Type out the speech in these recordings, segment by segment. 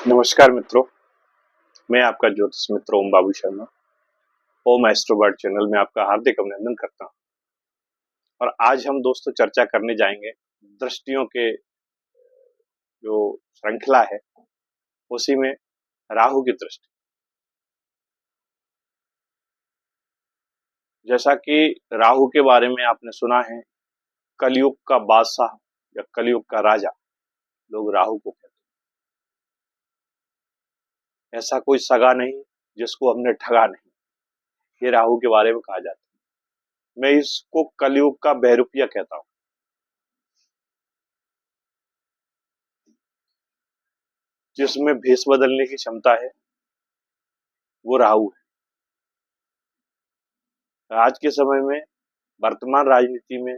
नमस्कार मित्रों, मैं आपका ज्योतिष मित्र ओम बाबू शर्मा ओम एस्ट्रोबर्ड चैनल में आपका हार्दिक अभिनंदन करता हूं। और आज हम दोस्तों चर्चा करने जाएंगे दृष्टियों के जो श्रृंखला है उसी में राहु की दृष्टि। जैसा कि राहु के बारे में आपने सुना है, कलयुग का बादशाह या कलयुग का राजा लोग राहु को कहते हैं। ऐसा कोई सगा नहीं जिसको हमने ठगा नहीं, ये राहु के बारे में कहा जाता है। मैं इसको कलयुग का बहरूपिया कहता हूं। जिसमें भेष बदलने की क्षमता है वो राहु है। आज के समय में वर्तमान राजनीति में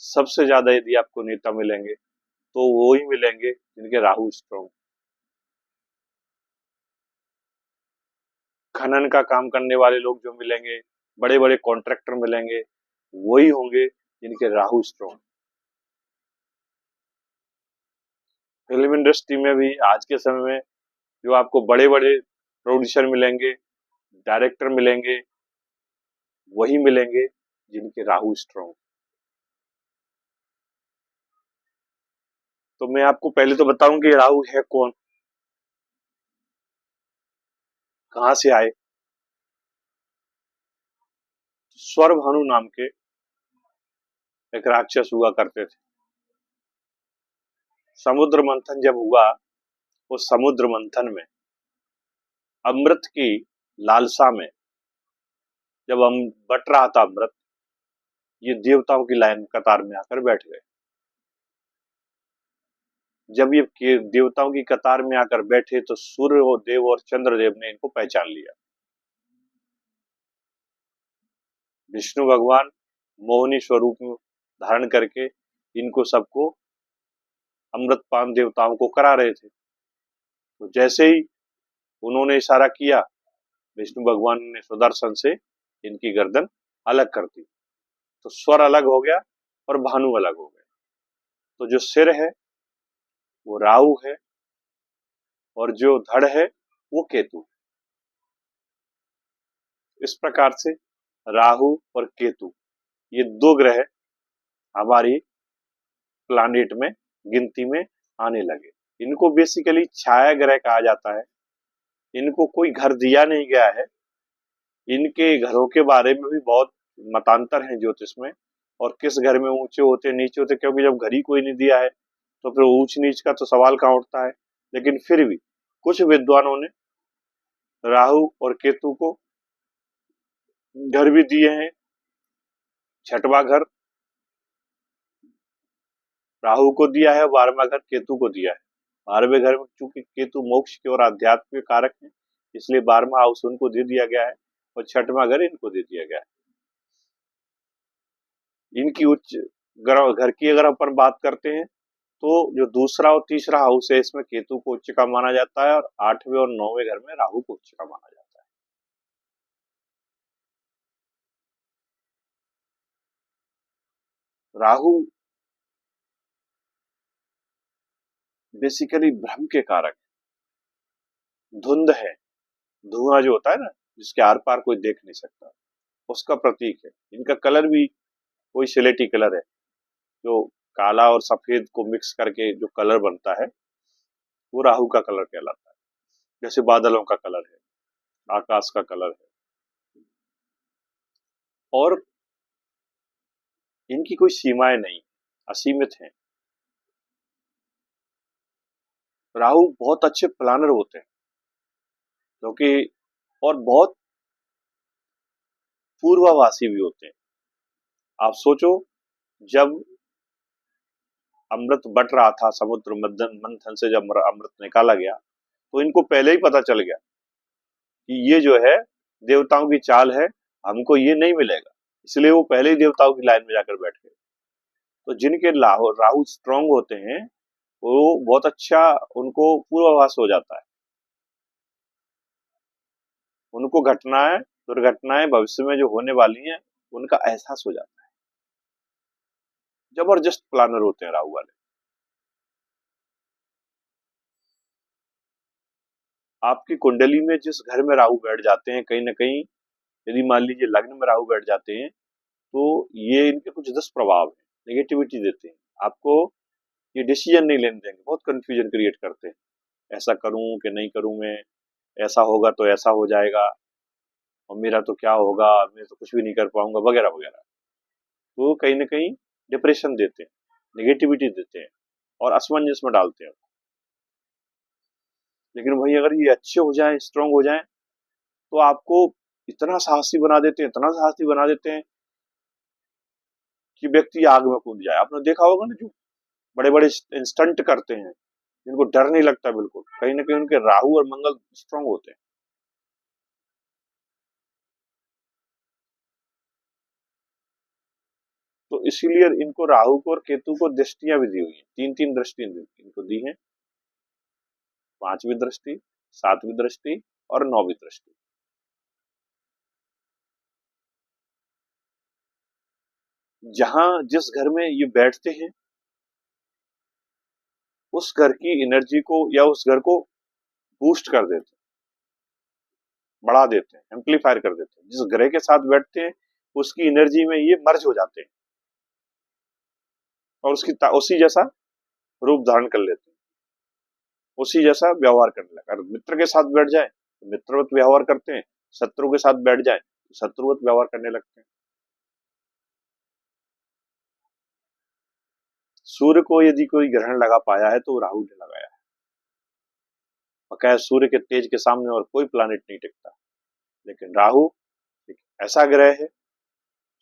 सबसे ज्यादा यदि आपको नेता मिलेंगे तो वो ही मिलेंगे जिनके राहु स्ट्रॉन्ग। खनन का काम करने वाले लोग जो मिलेंगे, बड़े बड़े कॉन्ट्रैक्टर मिलेंगे, वही होंगे जिनके राहु स्ट्रॉन्ग। फिल्म इंडस्ट्री में भी आज के समय में जो आपको बड़े बड़े प्रोड्यूसर मिलेंगे, डायरेक्टर मिलेंगे, वही मिलेंगे जिनके राहु स्ट्रॉन्ग। तो मैं आपको पहले तो बताऊं कि राहु है कौन, कहां से आए। स्वरभानु नाम के एक राक्षस हुआ करते थे। समुद्र मंथन जब हुआ, उस समुद्र मंथन में अमृत की लालसा में जब हम बट रहा था अमृत, ये देवताओं की लाइन कतार में आकर बैठ गए। जब ये देवताओं की कतार में आकर बैठे तो सूर्य और देव और चंद्रदेव ने इनको पहचान लिया। विष्णु भगवान मोहिनी स्वरूप में धारण करके इनको सबको अमृतपान देवताओं को करा रहे थे। तो जैसे ही उन्होंने इशारा किया, विष्णु भगवान ने सुदर्शन से इनकी गर्दन अलग कर दी। तो स्वर अलग हो गया और भानु अलग हो गया। तो जो सिर है वो राहु है और जो धड़ है वो केतु है। इस प्रकार से राहु और केतु ये दो ग्रह हमारी प्लानिट में गिनती में आने लगे। इनको बेसिकली छाया ग्रह कहा जाता है। इनको कोई घर दिया नहीं गया है। इनके घरों के बारे में भी बहुत मतांतर है ज्योतिष में, और किस घर में ऊंचे होते नीचे होते, क्योंकि जब घर ही कोई नहीं दिया है तो फिर ऊंच नीच का तो सवाल कहां उठता है। लेकिन फिर भी कुछ विद्वानों ने राहु और केतु को घर भी दिए हैं। छठवां घर राहु को दिया है, 12वां घर केतु को दिया है। 12वें घर में चूंकि केतु मोक्ष की और आध्यात्म के कारक है, इसलिए 12वां हाउस उनको दे दिया गया है और छठवां घर इनको दे दिया गया है। इनकी उच्च घर की अगर अपन बात करते हैं तो जो दूसरा और तीसरा हाउस है इसमें केतु को उच्च का माना जाता है और 8वें और 9वें घर में राहु को उच्च का माना जाता है। राहु बेसिकली भ्रम के कारक है। धुंध है, धुआं जो होता है ना, जिसके आर पार कोई देख नहीं सकता, उसका प्रतीक है। इनका कलर भी कोई सिलेटी कलर है, जो काला और सफेद को मिक्स करके जो कलर बनता है वो राहु का कलर कहलाता है। जैसे बादलों का कलर है, आकाश का कलर है। और इनकी कोई सीमाएं नहीं, असीमित हैं। राहु बहुत अच्छे प्लानर होते हैं क्योंकि और बहुत पूर्वाभासी भी होते हैं। आप सोचो, जब अमृत बट रहा था समुद्र मंथन से, जब अमृत निकाला गया तो इनको पहले ही पता चल गया कि ये जो है देवताओं की चाल है, हमको ये नहीं मिलेगा। इसलिए वो पहले ही देवताओं की लाइन में जाकर बैठ गए। तो जिनके राहु स्ट्रांग होते हैं वो बहुत अच्छा, उनको पूर्वाभास हो जाता है। उनको घटनाएं, दुर्घटनाएं भविष्य में जो होने वाली हैं उनका एहसास हो जाता है। जबरदस्त प्लानर होते हैं राहु वाले। आपकी कुंडली में जिस घर में राहु बैठ जाते हैं, कहीं ना कहीं यदि मान लीजिए लग्न में राहु बैठ जाते हैं, तो ये इनके कुछ दुष्प्रभाव है, नेगेटिविटी देते हैं आपको। ये डिसीजन नहीं लेने देंगे, बहुत कंफ्यूजन क्रिएट करते हैं, ऐसा करूं कि नहीं करूं मैं, ऐसा होगा तो ऐसा हो जाएगा, और मेरा तो क्या होगा, मैं तो कुछ भी नहीं कर पाऊंगा, वगैरह वगैरह। तो कहीं ना कहीं डिप्रेशन देते हैं, नेगेटिविटी देते हैं और असमंजस में डालते हैं। लेकिन वही अगर ये अच्छे हो जाएं, स्ट्रांग हो जाएं, तो आपको इतना साहसी बना देते हैं, इतना साहसी बना देते हैं कि व्यक्ति आग में कूद जाए। आपने देखा होगा ना, जो बड़े बड़े स्टंट करते हैं, जिनको डर नहीं लगता बिल्कुल, कहीं ना कहीं उनके राहु और मंगल स्ट्रांग होते हैं। तो इसीलिए इनको राहु को और केतु को दृष्टियां भी दी हुई हैं, तीन तीन दृष्टियां इनको दी हैं, पांचवी दृष्टि, सातवीं दृष्टि और नौवीं दृष्टि। जहां जिस घर में ये बैठते हैं, उस घर की एनर्जी को या उस घर को बूस्ट कर देते हैं, बढ़ा देते हैं, एम्पलीफायर कर देते हैं। जिस ग्रह के साथ बैठते हैं, उसकी एनर्जी में ये मर्ज हो जाते हैं और उसी जैसा रूप धारण कर लेते हैं, उसी जैसा व्यवहार करने लगा। अगर मित्र के साथ बैठ जाए तो मित्रवत व्यवहार करते हैं, शत्रु के साथ बैठ जाए तो शत्रुवत व्यवहार करने लगते हैं। सूर्य को यदि कोई ग्रहण लगा पाया है तो वो राहु ने लगाया है। बकाया सूर्य के तेज के सामने और कोई प्लानिट नहीं टिकता, लेकिन राहु एक ऐसा ग्रह है,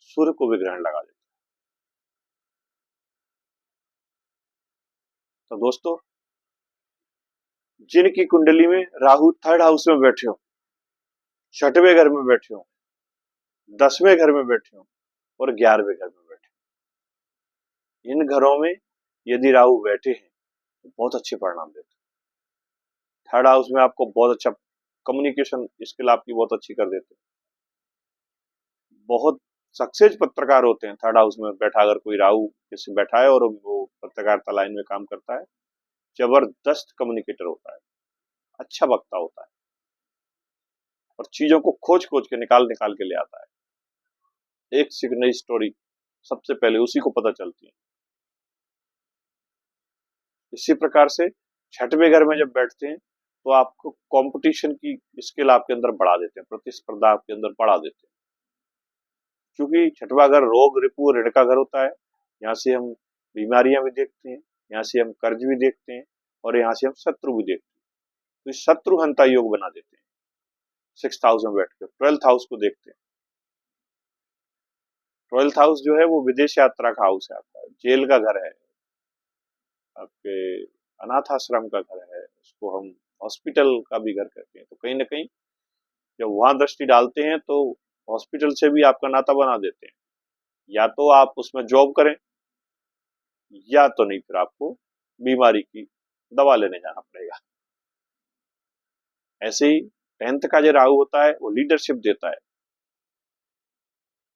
सूर्य को भी ग्रहण लगा देता है। तो दोस्तों, जिनकी कुंडली में राहु थर्ड हाउस में बैठे हो, छठवें घर में बैठे हो, 10वें घर में बैठे हो और 11वें घर में बैठे हो, इन घरों में यदि राहु बैठे हैं तो बहुत अच्छे परिणाम देते हैं। थर्ड हाउस में आपको बहुत अच्छा कम्युनिकेशन स्किल आपकी बहुत अच्छी कर देते हैं। बहुत सक्सेस पत्रकार होते हैं थर्ड हाउस में बैठा, अगर कोई राहु किसी बैठा है और वो पत्रकारिता लाइन में काम करता है, जबरदस्त कम्युनिकेटर होता है, अच्छा वक्ता होता है और चीजों को खोज खोज के निकाल निकाल के ले आता है। एक से नई स्टोरी सबसे पहले उसी को पता चलती है। इसी प्रकार से छठवें घर में जब बैठते हैं तो आपको कंपटीशन की स्किल आपके अंदर बढ़ा देते हैं, प्रतिस्पर्धा आपके अंदर बढ़ा देते हैं। क्योंकि छठवां घर रोग रिपु ऋण का घर होता है, यहाँ से हम बीमारियां भी देखते हैं, यहाँ से हम कर्ज भी देखते हैं और यहाँ से हम शत्रु भी देखते हैं। तो शत्रु हंता योग बना देते हैं। सिक्स हाउस में बैठ के 12th हाउस को देखते हैं। 12th हाउस जो है वो विदेश यात्रा का हाउस है, आपका जेल का घर है, आपके अनाथ आश्रम का घर है, उसको हम हॉस्पिटल का भी घर कहते हैं। तो कहीं ना कहीं जब वहां दृष्टि डालते हैं तो हॉस्पिटल से भी आपका नाता बना देते हैं। या तो आप उसमें जॉब करें, या तो नहीं फिर आपको बीमारी की दवा लेने जाना पड़ेगा। ऐसे ही 10th का जो राहु होता है वो लीडरशिप देता है,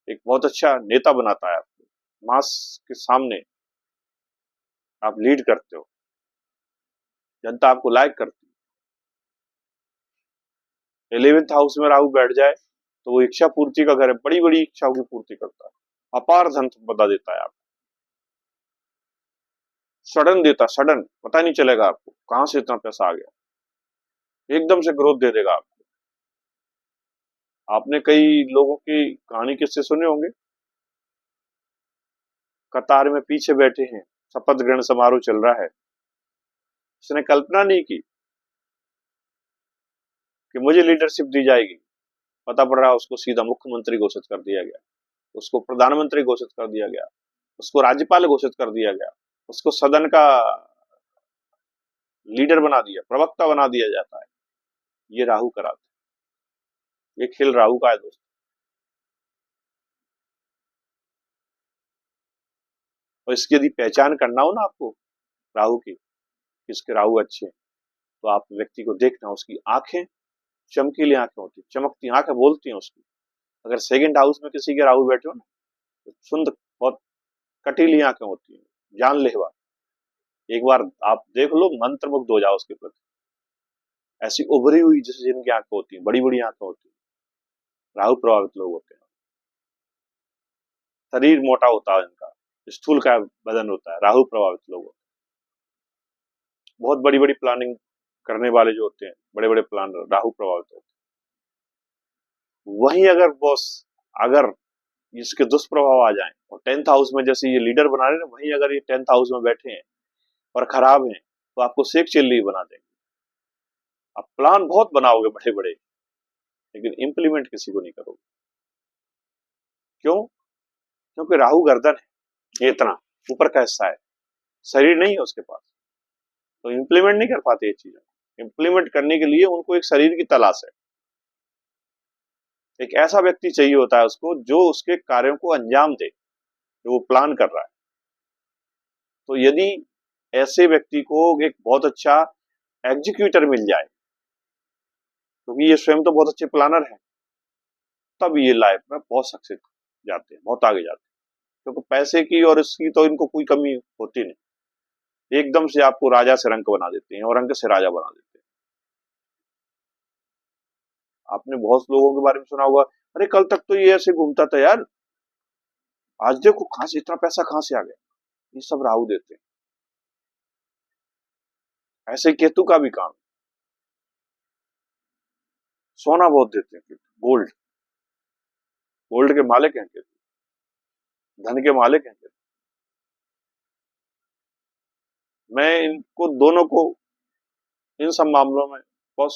एक बहुत अच्छा नेता बनाता है आपको, मास के सामने आप लीड करते हो, जनता आपको लाइक करती है। 11th हाउस में राहु बैठ जाए तो वो इच्छा पूर्ति का घर है, बड़ी बड़ी इच्छाओं की पूर्ति करता है, अपार धन संपदा देता है आपको, सडन देता, सडन पता नहीं चलेगा आपको कहां से इतना पैसा आ गया, एकदम से ग्रोथ दे देगा आपको। आपने कई लोगों की कहानी किससे सुने होंगे, कतार में पीछे बैठे हैं, शपथ ग्रहण समारोह चल रहा है, उसने कल्पना नहीं की कि मुझे लीडरशिप दी जाएगी, पता पड़ रहा उसको सीधा मुख्यमंत्री घोषित कर दिया गया, उसको प्रधानमंत्री घोषित कर दिया गया, उसको राज्यपाल घोषित कर दिया गया, उसको सदन का लीडर बना दिया, प्रवक्ता बना दिया जाता है। ये राहु कराते, ये खेल राहु का है दोस्तों। और इसकी यदि पहचान करना हो ना आपको राहु की, किसके राहु अच्छे हैं, तो आप व्यक्ति को देखना, उसकी आंखें चमकीली आंखें होती, चमकती आंखें बोलती हैं उसकी। अगर सेकंड हाउस में किसी के राहु बैठे हो ना, तो सुंदर बहुत कटीली आंखें होती हैं, जानलेवा। एक बार आप देख लो, मंत्रमुग्ध हो जाओ उसके प्रति। ऐसी उभरी हुई जैसे जिनकी आंखें होती हैं, बड़ी बड़ी आंखें होती हैं, राहु प्रभावित लोग होते हैं। शरीर मोटा होता है इनका, स्थूल का बदन होता है, राहु प्रभावित लोग होते हैं। बहुत बड़ी बड़ी प्लानिंग करने वाले जो होते हैं, बड़े बड़े प्लानर, राहु प्रभावित होते हैं। वहीं अगर बॉस, अगर इसके दुष्प्रभाव आ जाएं और 10th हाउस में जैसे ये लीडर बना रहे हैं, वहीं अगर ये 10th हाउस में बैठे हैं और खराब हैं, तो आपको शेख चिल्ली बना देंगे। आप प्लान बहुत बनाओगे बड़े बड़े, लेकिन इंप्लीमेंट किसी को नहीं करोगे। क्यों? क्योंकि राहु गर्दन है, ये इतना ऊपर का हिस्सा है, शरीर नहीं है उसके पास, तो इंप्लीमेंट नहीं कर पाते ये चीजें। इंप्लीमेंट करने के लिए उनको एक शरीर की तलाश है, एक ऐसा व्यक्ति चाहिए होता है उसको जो उसके कार्यों को अंजाम दे, जो वो प्लान कर रहा है। तो यदि ऐसे व्यक्ति को एक बहुत अच्छा एग्जीक्यूटर मिल जाए, क्योंकि ये स्वयं तो बहुत अच्छे प्लानर हैं, तब ये लाइफ में बहुत सक्सेस जाते हैं, बहुत आगे जाते हैं। क्योंकि पैसे की और इसकी तो इनको कोई कमी होती नहीं, एकदम से आपको राजा से रंक बना देते हैं और रंक से राजा बना देते हैं। आपने बहुत लोगों के बारे में सुना होगा, अरे कल तक तो ये ऐसे घूमता था यार, आज देखो कहां से इतना पैसा कहां से आ गया। ये सब राहु देते हैं। ऐसे केतु का भी काम, सोना बहुत देते हैं केतु, गोल्ड, गोल्ड के मालिक हैं केतु, धन के मालिक हैं केतु। मैं इनको दोनों को इन सब मामलों में बहुत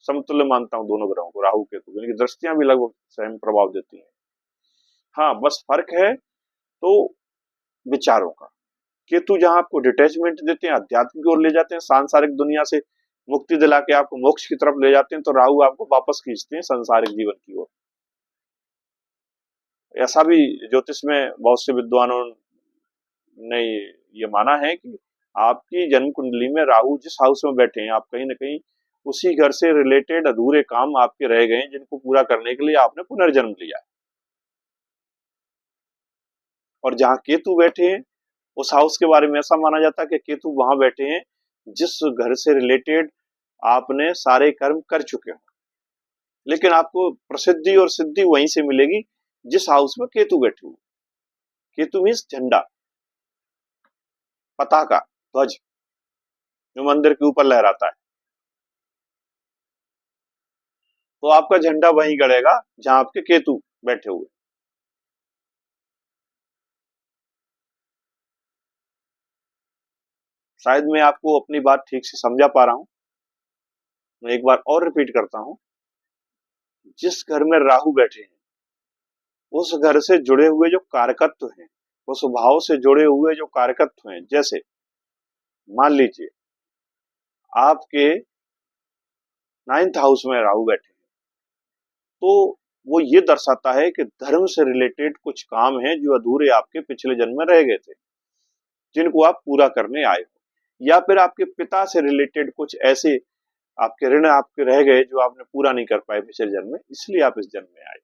समतुल्य मानता हूं, दोनों ग्रहों को, राहु केतु। इनकी दृष्टियां भी लगभग सेम प्रभाव देती हैं। हाँ, बस फर्क है तो विचारों का। केतु जहां आपको डिटैचमेंट देते हैं, अध्यात्म की ओर ले जाते हैं, सांसारिक दुनिया से मुक्ति दिला के आपको मोक्ष की तरफ ले जाते हैं, तो राहु आपको वापस खींचते हैं संसारिक जीवन की ओर। ऐसा भी ज्योतिष में बहुत से विद्वानों ने ये माना है कि आपकी जन्म कुंडली में राहु जिस हाउस में बैठे हैं, आप कहीं ना कहीं उसी घर से रिलेटेड अधूरे काम आपके रह गए हैं, जिनको पूरा करने के लिए आपने पुनर्जन्म लिया है। और जहां केतु बैठे हैं, उस हाउस के बारे में ऐसा माना जाता है कि केतु वहां बैठे हैं जिस घर से रिलेटेड आपने सारे कर्म कर चुके हो, लेकिन आपको प्रसिद्धि और सिद्धि वहीं से मिलेगी जिस हाउस में केतु बैठे हुए। केतु मीन्स झंडा, पताका, ध्वज, जो मंदिर के ऊपर लहराता है। तो आपका झंडा वहीं गड़ेगा जहां आपके केतु बैठे हुए। शायद मैं आपको अपनी बात ठीक से समझा पा रहा हूं। मैं एक बार और रिपीट करता हूं, जिस घर में राहु बैठे हैं, उस घर से जुड़े हुए जो कारकत्व हैं, उस भाव से जुड़े हुए जो कारकत्व हैं, जैसे मान लीजिए आपके 9th हाउस में राहु बैठे हैं, तो वो ये दर्शाता है कि धर्म से रिलेटेड कुछ काम हैं जो अधूरे आपके पिछले जन्म में रह गए थे, जिनको आप पूरा करने आए हो। या फिर आपके पिता से रिलेटेड कुछ ऐसे आपके ऋण आपके रह गए जो आपने पूरा नहीं कर पाए पिछले जन्म में, इसलिए आप इस जन्म में आए।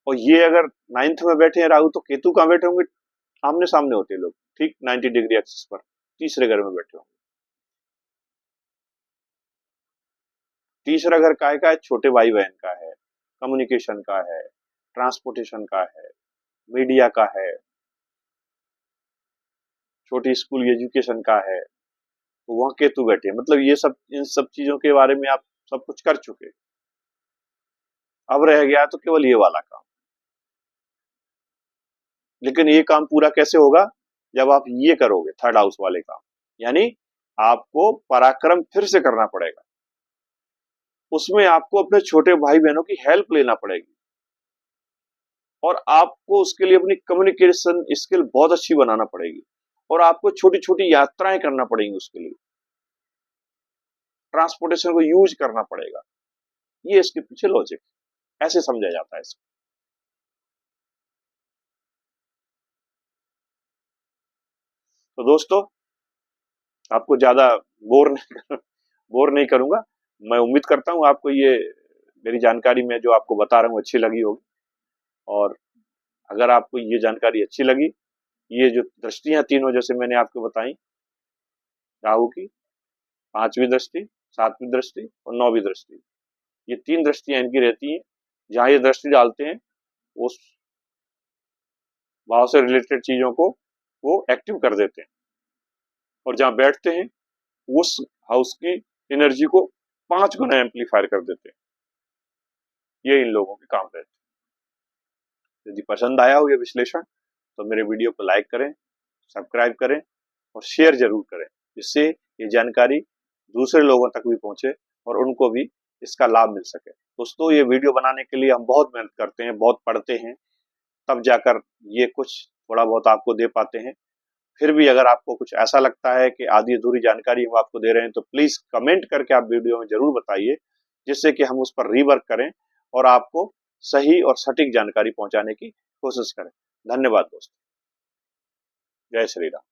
और ये अगर 9th में बैठे हैं राहु, तो केतु कहां बैठे होंगे? आमने सामने होते हैं लोग, ठीक 90 डिग्री एक्सिस पर, तीसरे घर में बैठे होंगे। तीसरा घर का है? छोटे भाई बहन का है, कम्युनिकेशन का है, ट्रांसपोर्टेशन का है, मीडिया का है, छोटी स्कूल एजुकेशन का है। तो वहां केतु बैठे, मतलब ये सब, इन सब चीजों के बारे में आप सब कुछ कर चुके। अब रह गया तो केवल ये वाला काम। लेकिन ये काम पूरा कैसे होगा? जब आप ये करोगे, 3rd हाउस वाले काम, यानी आपको पराक्रम फिर से करना पड़ेगा। उसमें आपको अपने छोटे भाई बहनों की हेल्प लेना पड़ेगी, और आपको उसके लिए अपनी कम्युनिकेशन स्किल बहुत अच्छी बनाना पड़ेगी, और आपको छोटी छोटी यात्राएं करना पड़ेंगी, उसके लिए ट्रांसपोर्टेशन को यूज करना पड़ेगा। ये इसके पीछे लॉजिक, ऐसे समझा जाता है इसको। तो दोस्तों, आपको ज्यादा बोर नहीं बोर नहीं करूंगा। मैं उम्मीद करता हूं आपको ये मेरी जानकारी में जो आपको बता रहा हूं अच्छी लगी होगी। और अगर आपको ये जानकारी अच्छी लगी ये जो दृष्टियां तीनों जैसे मैंने आपको बताई, राहु की 5वीं दृष्टि, 7वीं दृष्टि और 9वीं दृष्टि, ये 3 दृष्टियां इनकी रहती हैं। जहां ये दृष्टि डालते हैं उस भाव से रिलेटेड चीजों को वो एक्टिव कर देते हैं, और जहां बैठते हैं उस हाउस की एनर्जी को 5 गुना एम्पलीफायर कर देते हैं। ये इन लोगों के काम रहते हैं। यदि पसंद आया हो ये विश्लेषण तो मेरे वीडियो को लाइक करें, सब्सक्राइब करें और शेयर जरूर करें, जिससे ये जानकारी दूसरे लोगों तक भी पहुंचे और उनको भी इसका लाभ मिल सके। दोस्तों, ये वीडियो बनाने के लिए हम बहुत मेहनत करते हैं, बहुत पढ़ते हैं, तब जाकर ये कुछ थोड़ा बहुत आपको दे पाते हैं। फिर भी अगर आपको कुछ ऐसा लगता है कि आधी अधूरी जानकारी हम आपको दे रहे हैं तो प्लीज कमेंट करके आप वीडियो में जरूर बताइए, जिससे कि हम उस पर रीवर्क करें और आपको सही और सटीक जानकारी पहुंचाने की कोशिश करें। धन्यवाद दोस्तों। जय श्री राम।